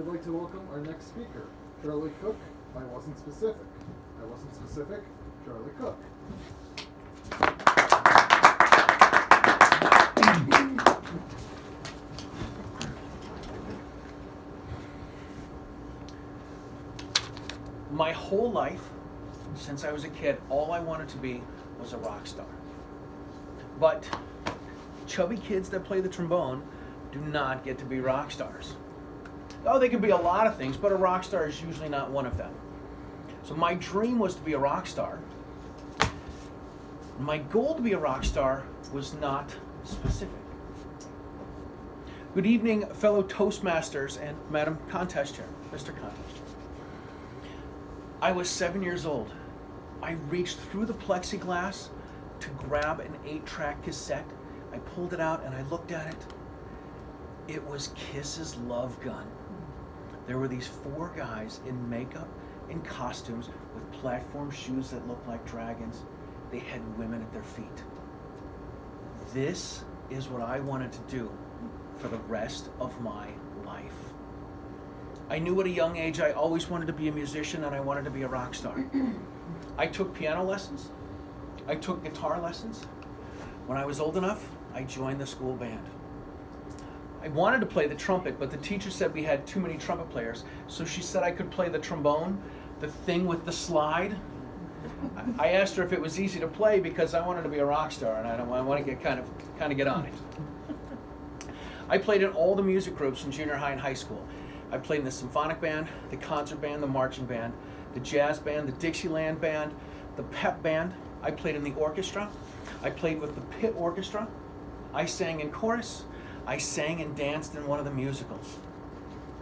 I'd like to welcome our next speaker, Charlie Cook. I wasn't specific. I wasn't specific. Charlie Cook. My whole life, since I was a kid, all I wanted to be was a rock star. But chubby kids that play the trombone do not get to be rock stars. Oh, they can be a lot of things, but a rock star is usually not one of them. So my dream was to be a rock star. My goal to be a rock star was not specific. Good evening, fellow Toastmasters and Madam Contest Chair, Mr. Contest Chair. I was 7 years old. I reached through the plexiglass to grab an 8-track cassette. I pulled it out and I looked at it. It was Kiss's Love Gun. There were these 4 guys in makeup, in costumes, with platform shoes that looked like dragons. They had women at their feet. This is what I wanted to do for the rest of my life. I knew at a young age I always wanted to be a musician and I wanted to be a rock star. I took piano lessons. I took guitar lessons. When I was old enough, I joined the school band. I wanted to play the trumpet, but the teacher said we had too many trumpet players, so she said I could play the trombone, the thing with the slide. I asked her if it was easy to play because I wanted to be a rock star and I want to get kind of get on it. I played in all the music groups in junior high and high school. I played in the symphonic band, the concert band, the marching band, the jazz band, the Dixieland band, the pep band. I played in the orchestra. I played with the pit orchestra. I sang in chorus. I sang and danced in one of the musicals.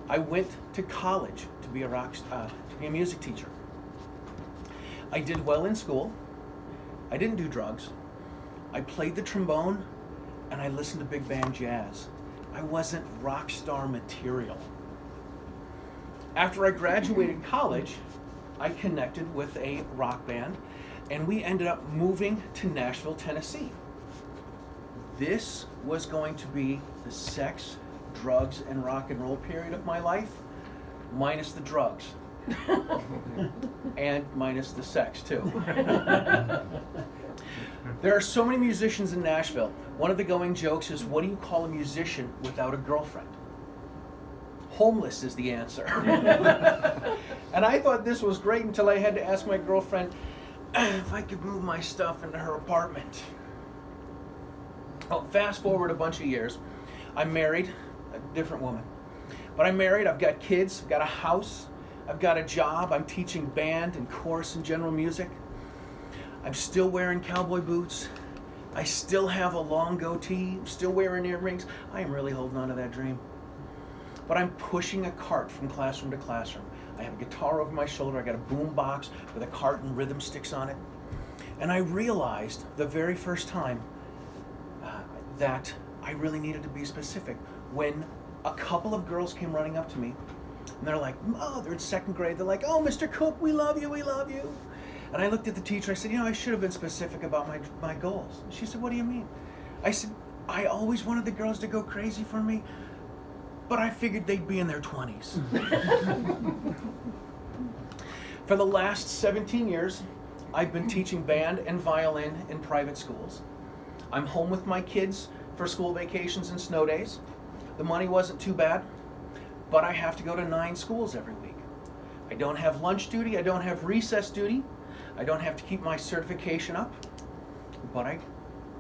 I went to college to be a music teacher. I did well in school. I didn't do drugs. I played the trombone and I listened to big band jazz. I wasn't rock star material. After I graduated college, I connected with a rock band and we ended up moving to Nashville, Tennessee. This was going to be the sex, drugs, and rock and roll period of my life, minus the drugs. And minus the sex, too. There are so many musicians in Nashville. One of the going jokes is, what do you call a musician without a girlfriend? Homeless is the answer. And I thought this was great until I had to ask my girlfriend if I could move my stuff into her apartment. Well, fast forward a bunch of years. I'm married, a different woman. But I'm married, I've got kids, I've got a house, I've got a job, I'm teaching band and chorus and general music. I'm still wearing cowboy boots. I still have a long goatee, I'm still wearing earrings. I am really holding on to that dream. But I'm pushing a cart from classroom to classroom. I have a guitar over my shoulder, I got a boom box with a cart and rhythm sticks on it. And I realized the very first time that I really needed to be specific when a couple of girls came running up to me and they're like, oh, they're in 2nd grade. They're like, oh, Mr. Cook, we love you, we love you. And I looked at the teacher, I said, I should have been specific about my goals. And she said, what do you mean? I said, I always wanted the girls to go crazy for me, but I figured they'd be in their 20s. For the last 17 years, I've been teaching band and violin in private schools. I'm home with my kids for school vacations and snow days. The money wasn't too bad, but I have to go to 9 schools every week. I don't have lunch duty, I don't have recess duty, I don't have to keep my certification up, but I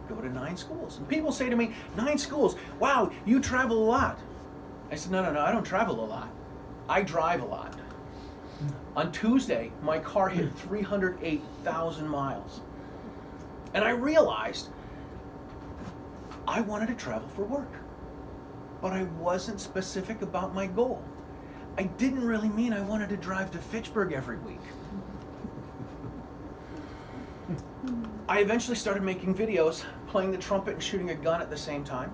go to 9 schools. And people say to me, 9 schools, wow, you travel a lot. I said, no, I don't travel a lot. I drive a lot. On Tuesday, my car hit 308,000 miles. And I realized I wanted to travel for work, but I wasn't specific about my goal. I didn't really mean I wanted to drive to Fitchburg every week. I eventually started making videos, playing the trumpet and shooting a gun at the same time.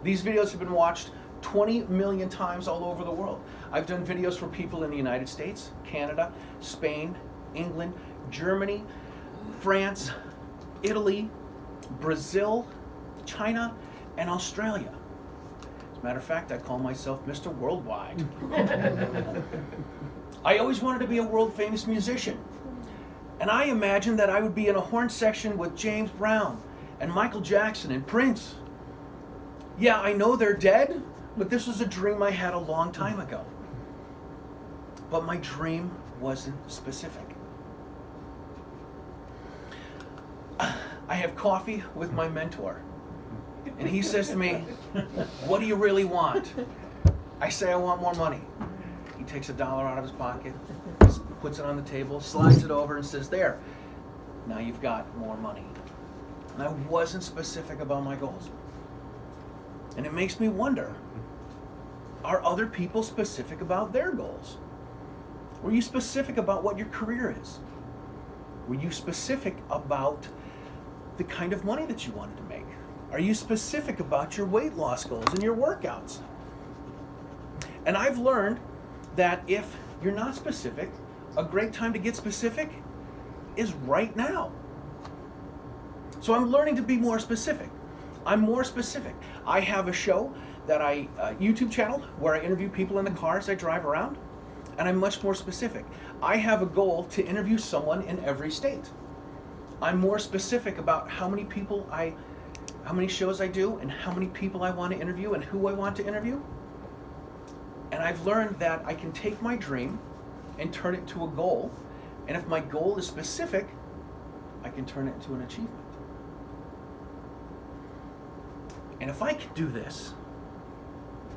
These videos have been watched 20 million times all over the world. I've done videos for people in the United States, Canada, Spain, England, Germany, France, Italy, Brazil, China, and Australia. Matter of fact, I call myself Mr. Worldwide. I always wanted to be a world famous musician. And I imagined that I would be in a horn section with James Brown and Michael Jackson and Prince. Yeah, I know they're dead, but this was a dream I had a long time ago. But my dream wasn't specific. I have coffee with my mentor, and he says to me, "What do you really want?" I say, "I want more money." He takes $1 out of his pocket, puts it on the table, slides it over, and says, "There, now you've got more money." And I wasn't specific about my goals. And it makes me wonder, are other people specific about their goals? Were you specific about what your career is? Were you specific about the kind of money that you wanted to make? Are you specific about your weight loss goals and your workouts? And I've learned that if you're not specific, a great time to get specific is right now. So I'm learning to be more specific. I'm more specific. I have a show that YouTube channel where I interview people in the cars I drive around, and I'm much more specific. I have a goal to interview someone in every state. I'm more specific about how many shows I do and how many people I want to interview and who I want to interview. And I've learned that I can take my dream and turn it to a goal. And if my goal is specific, I can turn it into an achievement. And if I can do this,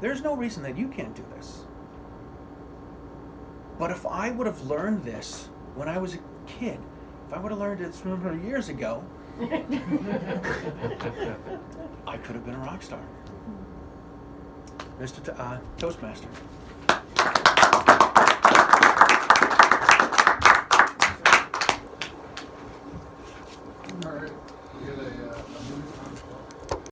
there's no reason that you can't do this. But if I would have learned this when I was a kid, if I would have learned it 300 years ago, I could have been a rock star. Mr. Toastmaster. All right, we get a movie.